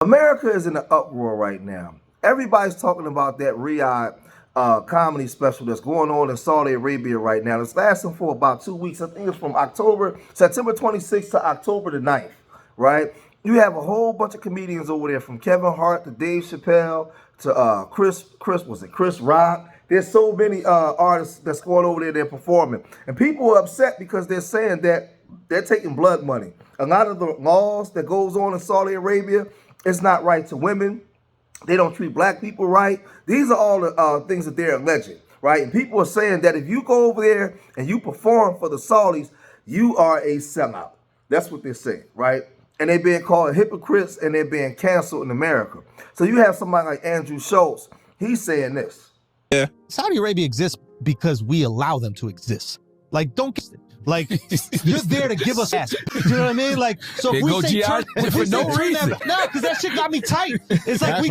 America is in an uproar right now. Everybody's talking about that Riyadh comedy special that's going on in Saudi Arabia right now. It's lasting for about 2 weeks. I think it's from September 26th to October the 9th, right? You have a whole bunch of comedians over there, from Kevin Hart to Dave Chappelle to Chris Rock. There's so many artists that's going over there, they're performing. And people are upset because they're saying that they're taking blood money. A lot of the laws that goes on in Saudi Arabia, it's not right to women. They don't treat black people right. These are all the things that they're alleging, right? And people are saying that if you go over there and you perform for the Saudis, you are a sellout. That's what they're saying, right? And they're being called hypocrites, and they're being canceled in America. So you have somebody like Andrew Schultz. He's saying this. Yeah. Saudi Arabia exists because we allow them to exist. Like, don't get it. Like, you're there to give us ass. You know what I mean? Like, so if we say turn, for no reason, no, because that shit got me tight. It's like we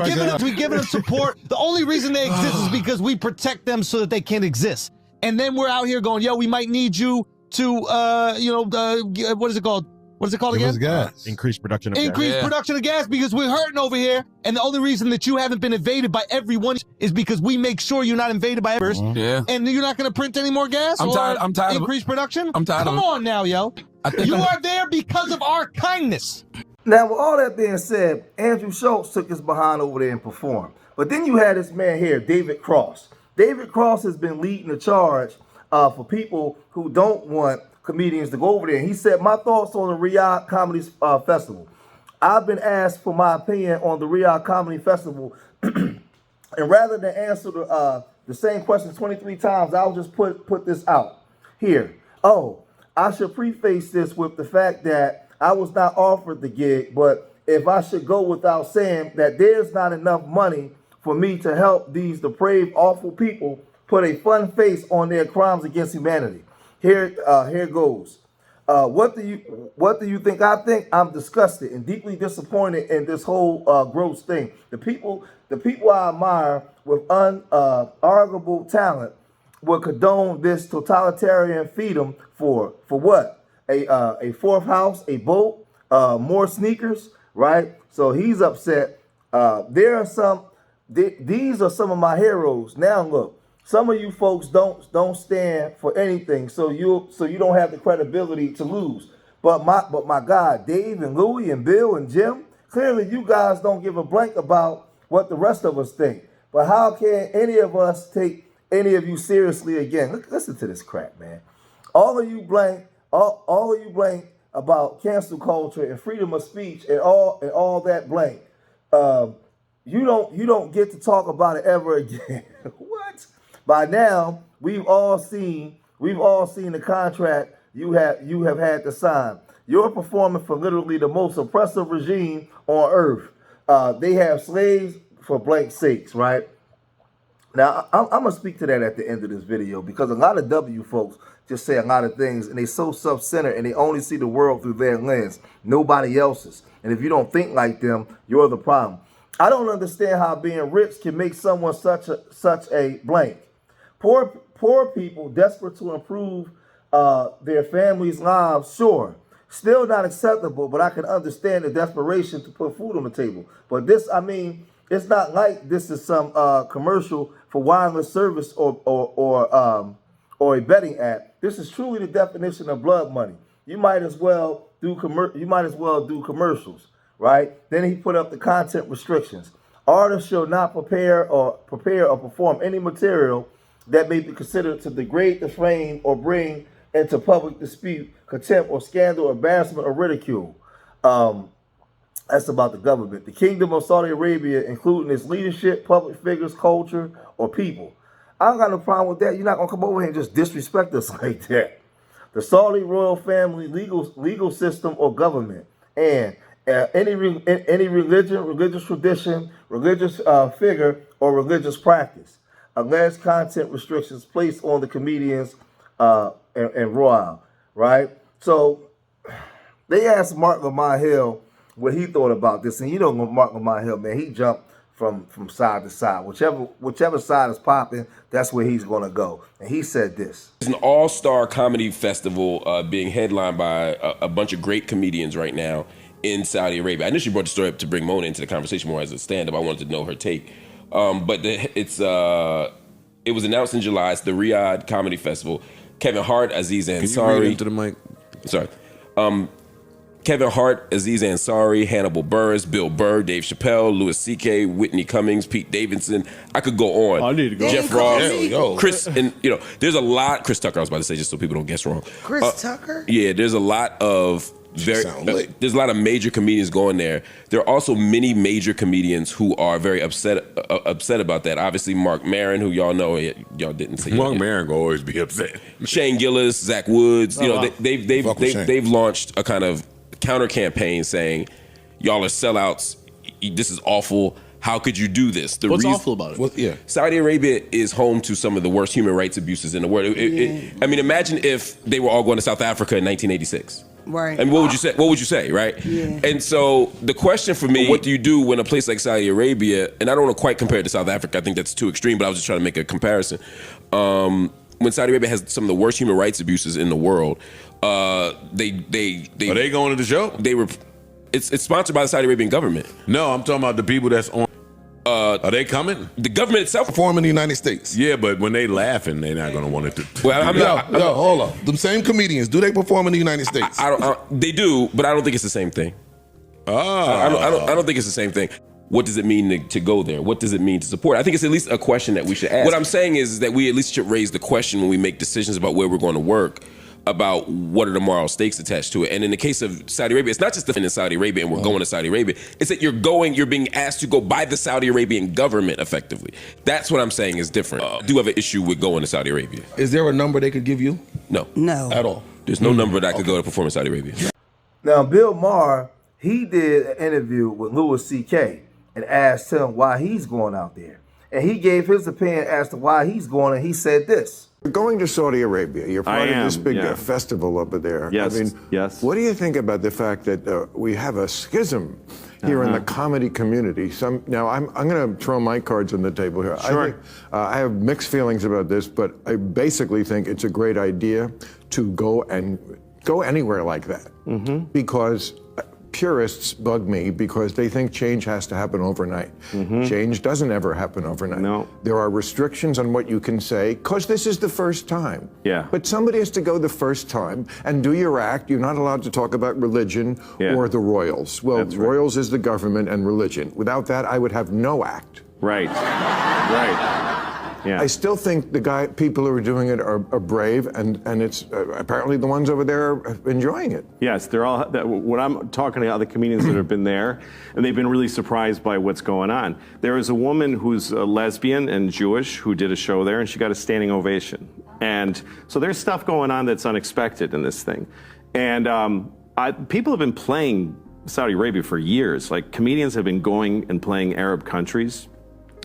giving them support. The only reason they exist is because we protect them so that they can't exist. And then we're out here going, yo, we might need you to, what is it called? What is it called again? Gas. Increased production of gas. Increased production of gas, because we're hurting over here. And the only reason that you haven't been invaded by everyone is because we make sure you're not invaded by others. Yeah. And you're not going to print any more gas? I'm tired increased production? I'm tired Come on now, yo. You are there because of our kindness. Now, with all that being said, Andrew Schultz took his behind over there and performed. But then you had this man here, David Cross. David Cross has been leading the charge for people who don't want comedians to go over there. And he said, my thoughts on the Riyadh Comedy Festival. I've been asked for my opinion on the Riyadh Comedy Festival. And rather than answer the same question 23 times, I'll just put this out here. Oh, I should preface this with the fact that I was not offered the gig, but if I should go without saying that there's not enough money for me to help these depraved, awful people put a fun face on their crimes against humanity. Here goes. What do you think? I think I'm disgusted and deeply disappointed in this whole gross thing. The people I admire with unarguable talent will condone this totalitarian freedom for what? A fourth house, a boat, more sneakers, right? So he's upset. These are some of my heroes. Now look. Some of you folks don't stand for anything, so you don't have the credibility to lose. But my God, Dave and Louie and Bill and Jim, clearly you guys don't give a blank about what the rest of us think. But how can any of us take any of you seriously again? Listen to this crap, man. All of you blank about cancel culture and freedom of speech and all that blank. You don't get to talk about it ever again. What? By now, we've all seen the contract you have had to sign. You're performing for literally the most oppressive regime on earth. They have slaves for blank sakes, right? Now, I'm going to speak to that at the end of this video, because a lot of W folks just say a lot of things, and they so self-centered, and they only see the world through their lens, nobody else's. And if you don't think like them, you're the problem. I don't understand how being rich can make someone such a blank. Poor people desperate to improve their families' lives, sure. Still not acceptable, but I can understand the desperation to put food on the table. But this, I mean, it's not like this is some commercial for wireless service or a betting app. This is truly the definition of blood money. You might as well do commercials, right? Then he put up the content restrictions. Artists shall not prepare or perform any material that may be considered to degrade, defame, or bring into public dispute, contempt, or scandal, embarrassment, or ridicule. That's about the government. The Kingdom of Saudi Arabia, including its leadership, public figures, culture, or people. I don't got no problem with that. You're not going to come over here and just disrespect us like that. The Saudi royal family, legal system, or government, and any religion, religious tradition, religious figure, or religious practice. Alleged content restrictions placed on the comedians and Royal, right? So they asked Mark Lamont Hill what he thought about this, and you know Mark Lamont Hill, man, he jumped from side to side. Whichever side is popping, that's where he's going to go. And he said this. It's an all-star comedy festival being headlined by a bunch of great comedians right now. in Saudi Arabia. I initially brought the story up to bring Mona into the conversation more as a stand-up. I wanted to know her take. But it was announced in July. It's the Riyadh Comedy Festival. Kevin Hart, Aziz Ansari. Can you read into the mic? Sorry. Kevin Hart, Aziz Ansari, Hannibal Buress, Bill Burr, Dave Chappelle, Louis C.K., Whitney Cummings, Pete Davidson. I could go on. I need to go. Jeff Ross, Chris, and there's a lot. Chris Tucker, I was about to say, just so people don't guess wrong. Chris Tucker? Yeah, there's a lot of there's a lot of major comedians going there. There are also many major comedians who are very upset about that. Obviously, Mark Maron, who y'all know, y'all didn't see. Mark Maron will always be upset. Shane Gillis, Zach Woods. They've launched a kind of counter campaign saying, "Y'all are sellouts. This is awful. How could you do this?" What's awful about it? Saudi Arabia is home to some of the worst human rights abuses in the world. I mean, imagine if they were all going to South Africa in 1986. Right. I mean, what would you say, right? Yeah. And so the question for me, what do you do when a place like Saudi Arabia, and I don't want to quite compare it to South Africa, I think that's too extreme, but I was just trying to make a comparison. When Saudi Arabia has some of the worst human rights abuses in the world, are they going to the show? It's sponsored by the Saudi Arabian government. No, I'm talking about the people that's on. Are they coming? The government itself perform in the United States. Yeah, but when they laughing, they're not going to want it to. Well, hold on. The same comedians, do they perform in the United States? They do, but I don't think it's the same thing. I don't think it's the same thing. What does it mean to go there? What does it mean to support? I think it's at least a question that we should ask. What I'm saying is that we at least should raise the question when we make decisions about where we're going to work, about what are the moral stakes attached to it. And in the case of Saudi Arabia, it's not just defending Saudi Arabia and we're going to Saudi Arabia. It's that you're being asked to go by the Saudi Arabian government effectively. That's what I'm saying is different. I do have an issue with going to Saudi Arabia. Is there a number they could give you? No. At all? There's no number that I could go to perform in Saudi Arabia. Now, Bill Maher, he did an interview with Louis C.K. and asked him why he's going out there. And he gave his opinion as to why he's going, and he said this. You're going to Saudi Arabia. You're part of this big festival over there. Yes, I mean, what do you think about the fact that we have a schism here in the comedy community? Now, I'm going to throw my cards on the table here. Sure. I have mixed feelings about this, but I basically think it's a great idea to go anywhere like that. Because purists bug me because they think change has to happen overnight. Change doesn't ever happen overnight. No. There are restrictions on what you can say because this is the first time. Yeah. But somebody has to go the first time and do your act. You're not allowed to talk about religion or the royals. Well, royals is the government and religion. Without that, I would have no act. Right. Yeah. I still think people who are doing it are brave, and it's apparently the ones over there are enjoying it. Yes, they're all. When I'm talking to other comedians that have been there, and they've been really surprised by what's going on. There is a woman who's a lesbian and Jewish who did a show there, and she got a standing ovation. And so there's stuff going on that's unexpected in this thing. And people have been playing Saudi Arabia for years. Like comedians have been going and playing Arab countries.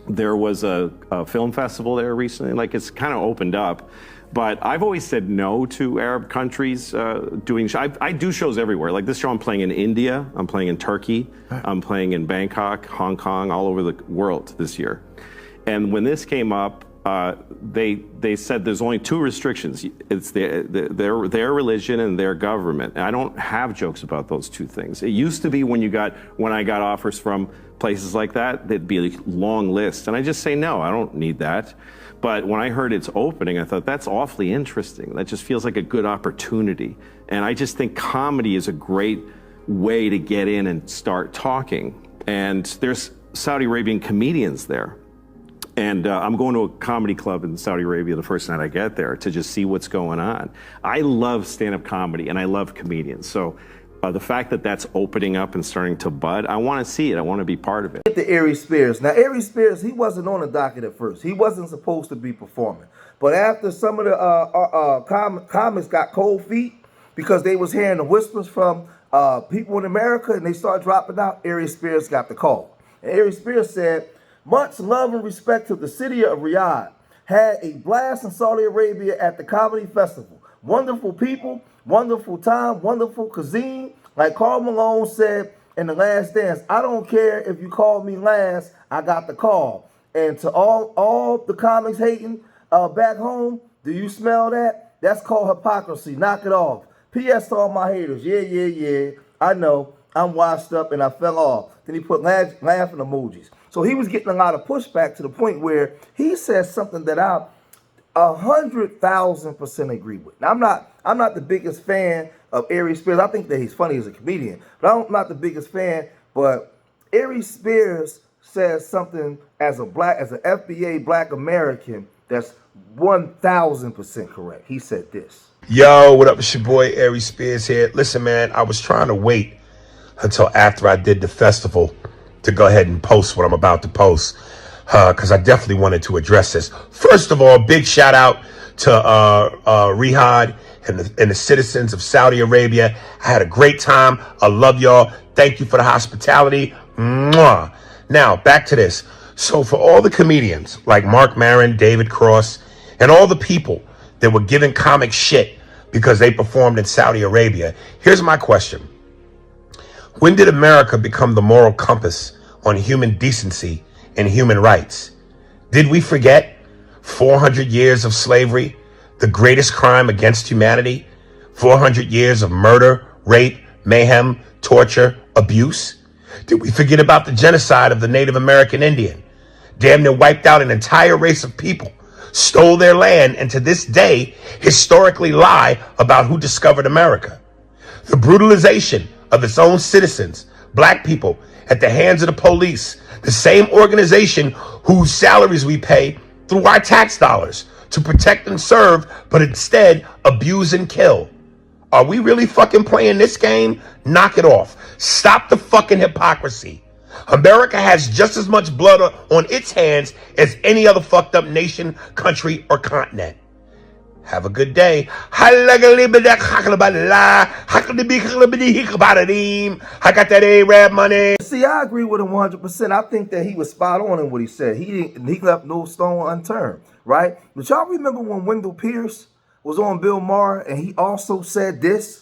There was a film festival there recently. Like it's kind of opened up, but I've always said no to Arab countries doing. I do shows everywhere. Like this show, I'm playing in India, I'm playing in Turkey, I'm playing in Bangkok, Hong Kong, all over the world this year. And when this came up, they said there's only two restrictions. It's their religion and their government. And I don't have jokes about those two things. It used to be when I got offers from places like that, there'd be a long list. And I just say, no, I don't need that. But when I heard it's opening, I thought, that's awfully interesting. That just feels like a good opportunity. And I just think comedy is a great way to get in and start talking. And there's Saudi Arabian comedians there. And I'm going to a comedy club in Saudi Arabia the first night I get there to just see what's going on. I love stand-up comedy and I love comedians. So the fact that that's opening up and starting to bud, I want to see it. I want to be part of it. Get to Aries Spears. Now, Aries Spears, he wasn't on the docket at first. He wasn't supposed to be performing. But after some of the comics got cold feet because they was hearing the whispers from people in America and they started dropping out, Aries Spears got the call. And Aries Spears said, much love and respect to the city of Riyadh. Had a blast in Saudi Arabia at the comedy festival. Wonderful people, wonderful time, wonderful cuisine. Like Karl Malone said in The Last Dance, I don't care if you call me last, I got the call. And to all the comics hating back home, do you smell that? That's called hypocrisy. Knock it off. P.S. to all my haters. Yeah, I know. I'm washed up and I fell off. Then he put laughing emojis. So he was getting a lot of pushback to the point where he said something that I 100,000% agree with. Now, I'm not the biggest fan of Aries Spears. I think that he's funny as a comedian, but I'm not the biggest fan. But Aries Spears says something as an FBA Black American that's 1,000% correct. He said this. Yo, what up? It's your boy Aries Spears here. Listen, man, I was trying to wait until after I did the festival to go ahead and post what I'm about to post, because I definitely wanted to address this. First of all, big shout out to Riyadh and the citizens of Saudi Arabia. I had a great time. I love y'all. Thank you for the hospitality. Mwah. Now, back to this. So for all the comedians like Mark Maron, David Cross, and all the people that were giving comics shit because they performed in Saudi Arabia, here's my question. When did America become the moral compass on human decency and human rights? Did we forget 400 years of slavery, the greatest crime against humanity? 400 years of murder, rape, mayhem, torture, abuse? Did we forget about the genocide of the Native American Indian? Damn near wiped out an entire race of people, stole their land, and to this day, historically lie about who discovered America. The brutalization of its own citizens, black people, at the hands of the police, the same organization whose salaries we pay through our tax dollars to protect and serve, but instead abuse and kill. Are we really fucking playing this game? Knock it off. Stop the fucking hypocrisy. America has just as much blood on its hands as any other fucked up nation, country, or continent. Have a good day. I got that Arab money. See, I agree with him 100%. I think that he was spot on in what he said. He left no stone unturned, right? But y'all remember when Wendell Pierce was on Bill Maher and he also said this?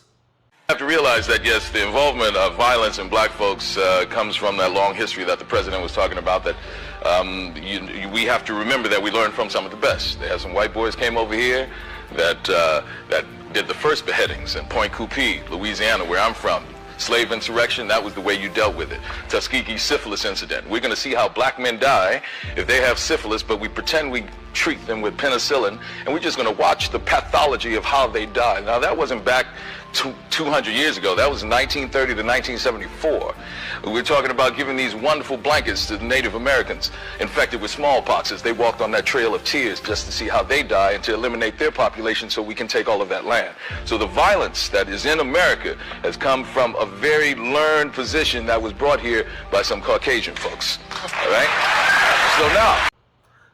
You have to realize that, yes, the involvement of violence in black folks comes from that long history that the president was talking about, that we have to remember that we learned from some of the best. There had some white boys came over here that did the first beheadings in Point Coupee, Louisiana, where I'm from. Slave insurrection, that was the way you dealt with it. Tuskegee syphilis incident. We're going to see how black men die if they have syphilis, but we pretend we treat them with penicillin, and we're just going to watch the pathology of how they die. Now, that wasn't back 200 years ago. That was 1930 to 1974. We're talking about giving these wonderful blankets to the Native Americans infected with smallpox as they walked on that trail of tears just to see how they die and to eliminate their population so we can take all of that land. So the violence that is in America has come from a very learned position that was brought here by some Caucasian folks. All right? So now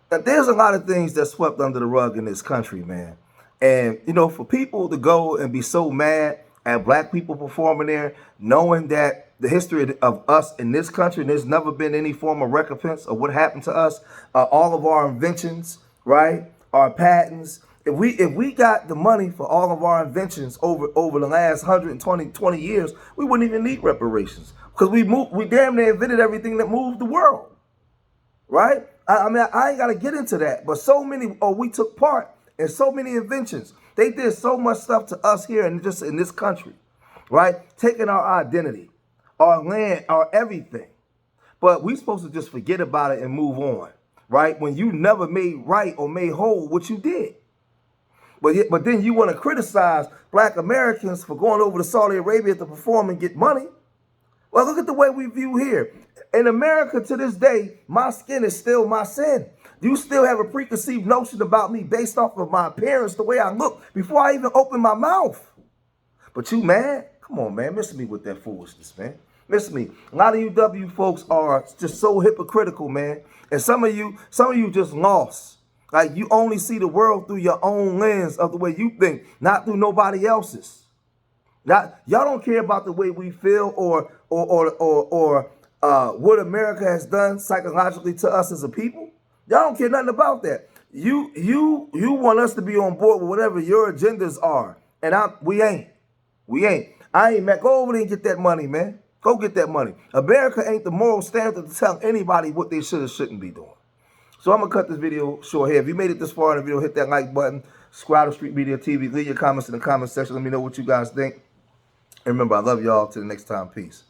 there's a lot of things that's swept under the rug in this country, man. And, you know, for people to go and be so mad at black people performing there, knowing that the history of us in this country, and there's never been any form of recompense of what happened to us, all of our inventions, right, our patents. If we got the money for all of our inventions over the last 120 years, we wouldn't even need reparations because we damn near invented everything that moved the world, right? I mean, I ain't got to get into that, but we took part in so many inventions. They did so much stuff to us here in this country, right? Taking our identity, our land, our everything. But we supposed to just forget about it and move on, right? When you never made right or made whole what you did. But then you want to criticize black Americans for going over to Saudi Arabia to perform and get money. Well, look at the way we view here. In America to this day, my skin is still my sin. You still have a preconceived notion about me based off of my appearance, the way I look, before I even open my mouth. But you, man, come on, man, miss me with that foolishness, man. Miss me. A lot of you W folks are just so hypocritical, man. And some of you just lost. Like you only see the world through your own lens of the way you think, not through nobody else's. Y'all don't care about the way we feel or what America has done psychologically to us as a people. Y'all don't care nothing about that. You want us to be on board with whatever your agendas are, and we ain't. I ain't, man. Go over there and get that money, man. Go get that money. America ain't the moral standard to tell anybody what they should or shouldn't be doing. So I'm gonna cut this video short here. If you made it this far in the video, hit that like button. Subscribe to Street Media TV. Leave your comments in the comment section. Let me know what you guys think. And remember, I love y'all. Till the next time. Peace.